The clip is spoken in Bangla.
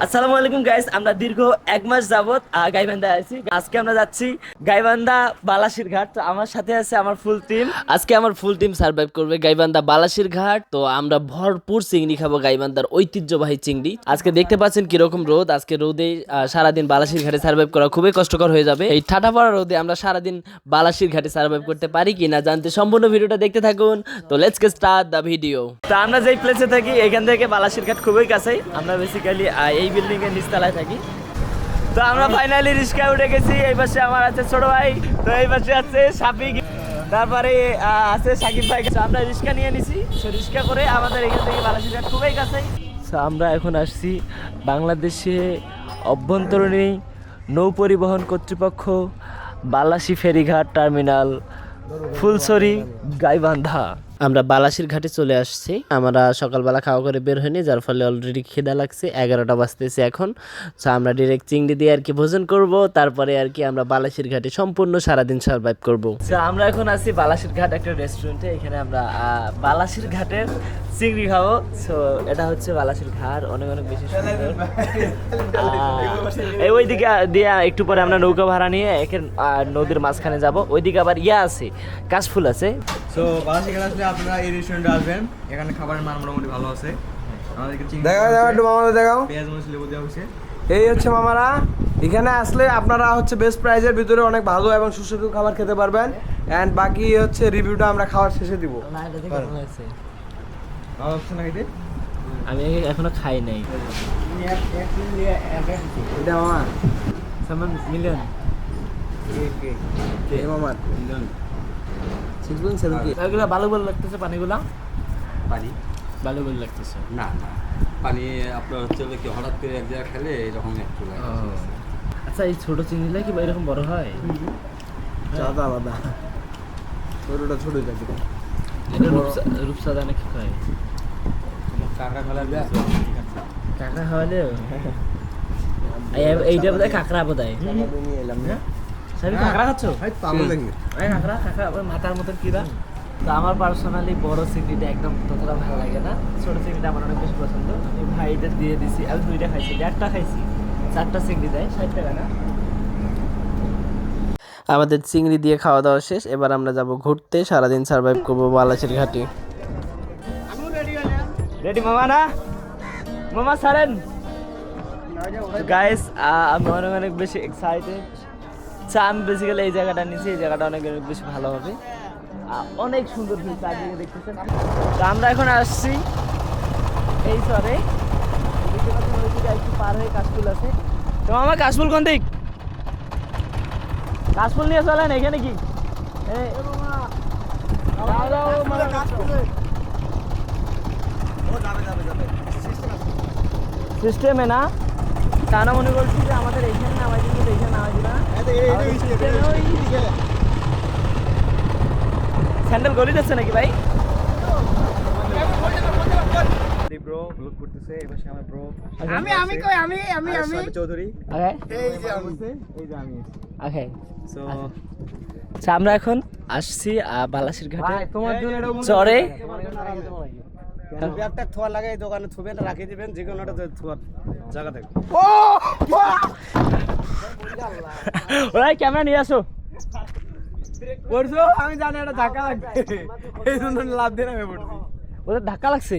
আসসালামু আলাইকুম গাইস, আমরা দীর্ঘ এক মাস যাবত গাইবান্ধা আছি। আজকে আমরা যাচ্ছি গাইবান্ধা বালাসির ঘাট। তো আমার সাথে আছে আমার ফুল টিম। আজকে আমার ফুল টিম সার্ভাইভ করবে গাইবান্ধা বালাসির ঘাট। তো আমরা ভরপুর চিংড়ি খাবো, গাইবান্ধার ঐতিহ্যবাহী চিংড়ি। আজকে দেখতে পাচ্ছেন কিরকম রোদ। আজকে রোদে সারাদিন বালাসির ঘাটে সার্ভাইভ করা খুবই কষ্টকর হয়ে যাবে। এই ঠাটা পড়া রোদে আমরা সারাদিন বালাসির ঘাটে সার্ভাইভ করতে পারি কিনা জানতে সম্পূর্ণ ভিডিওটা দেখতে থাকুন। তো let's get start the video. তো আমরা যেই প্লেসে থাকি এখান থেকে বালাসির ঘাট খুবই কাছেই। আমরা বেসিক্যালি এই বিল্ডিং এর নিচতলায় থাকি। তো আমরা ফাইনালি রিস্কায় উঠে গেছি। এই পাশে আমার আছে ছোট ভাই, তো এই পাশে আছে সাফিক, তারপরে আছে সাকিব ভাই। তো আমরা রিস্কা নিয়ে নিছি। তো রিস্কা করে আমাদের এখান থেকে বালাসির ঘাট খুবই কাছেই। তো আমরা এখন আসছি বাংলাদেশে অভ্যন্তরীণ নৌ পরিবহন কর্তৃপক্ষ বালাসি ফেরিঘাট টার্মিনাল, ফুলছড়ি, গাইবান্ধা। আমরা বালাসির ঘাটে চলে আসছি। আমরা সকালবেলা খাওয়া করে বের হয়নি, যার ফলে অলরেডি খিদা লাগছে। 11টা বাজতেছে এখন। তো আমরা ডিরেক্ট চিংড়ি দিয়ে আর কি ভোজন করব, তারপরে আর কি আমরা বালাসির ঘাটে সম্পূর্ণ সারাদিন সার্ভাইভ করব। তো আমরা এখন আছি বালাসির ঘাট একটা রেস্টুরেন্টে। এখানে আমরা বালাসির ঘাটের চিংড়ি খাবো। সো এটা হচ্ছে বালাসির ঘাট, অনেক অনেক বেশি সুন্দর। এই ওইদিকে দিয়ে একটু পরে আমরা নৌকা ভাড়া নিয়ে এখানে নদীর মাঝখানে যাব। ওইদিকে আবার আছে, কাশফুল আছে। সো বালাসি ঘাট আসলে আপনারা এই রেস্টুরেন্টে আসবেন। এখানে খাবারের মান মোটামুটি ভালো আছে। আমাদেরকে দেখাও একটু মামাদের দেখাও। পেঁয়াজ মরিচ লেবু দেওয়া হয়েছে। এই হচ্ছে মামারা, এখানে আসলে আপনারা হচ্ছে বেস্ট প্রাইজের ভিতরে অনেক ভালো এবং সুস্বাদু খাবার খেতে পারবেন। অ্যান্ড বাকি হচ্ছে রিভিউটা আমরা খাওয়ার শেষে দিব। ভালো হচ্ছে না খেতে? আমি এখনো খাই নাই। এটা মামা সামান মিলিয়ন এই মামার 6.7 এগুলো ভালো ভালো লাগতেছে। পানিগুলা পানি ভালো ভালো লাগতেছে। না না পানি আপনার হচ্ছে কি হঠাৎ করে এক জায়গায় খেলে এরকম একটু লাগে। আচ্ছা, এই ছোট চিংড়িটা কি এরকম বড় হয়? চাঁদা আলাদা, ছোটটা ছোটই থাকে। এটা রূপসাদা নাকি খায়? কাঁকড়া খেলা কাঁকড়া খাওয়ালে এইটা বোধ হয় কাঁকড়া বোধ হয়। নিয়ে এলাম না, সাবি কাঁকড়া খাচ্ছ? পাগল দেখি কাঁকড়া কাঁকড়া ওই মাথার মতন কিরা। তো আমার পার্সোনালি বড় চিংড়িটা একদম ততটা ভালো লাগে না। ছোট চিংড়িটা আমার অনেক বেশি পছন্দ। আমি ভাইদের দিয়ে দিছি। আমি 2টা খাইছি, 1টা খাইছি। 4টা চিংড়ি দেয় 60 টাকা না? আমাদের চিংড়ি দিয়ে খাওয়া দাওয়া শেষ। এবার আমরা যাব ঘুরতে, সারাদিন সার্ভাইভ করব বালাসির ঘাটে। রেডি মামা? না মামা সারেন। গাইস আমি অনেক অনেক বেশি এক্সাইটেড। আমি বেসিক্যালি এই জায়গাটা নিয়েছি। এই জায়গাটা অনেক অনেক বেশি ভালো হবে। অনেক সুন্দর ভিউ চারদিকে দেখতেছেন। তো আমরা এখন আসছি এই সরে একটু পার হয়ে কাশফুল আছে। তো মামা কাশফুল কোন দিক? কাশফুল নিয়ে চলেন। এখানে কি সিস্টেমে না? তা না মনে করছি যে আমাদের এইখানে নামাই দিল, এইখানে নামাই দিল না। স্যান্ডেল গলি যাচ্ছে নাকি ভাই? ব্রো ব্লগ করতেছে। এই পাশে আমার ব্রো আমি চৌধুরী। ওকে এই যে আমি এই যে আমি। ওকে। সো আচ্ছা, আমরা এখন আসছি বালাসির ঘাটে তোমার জন্য এটা চরে। একটা থোয়া লাগাই দোকানে থুবেন, রাখি দিবেন, যে কোনো একটা থোয়ার জায়গা থাকে। ওরাই ক্যামেরা নিয়ে আসো। পড়ছো? আমি জানি এটা ধাক্কা লাগবে, এই জন্য লাভ দিয়ে নামে পড়ছি। ওদের ধাক্কা লাগছে।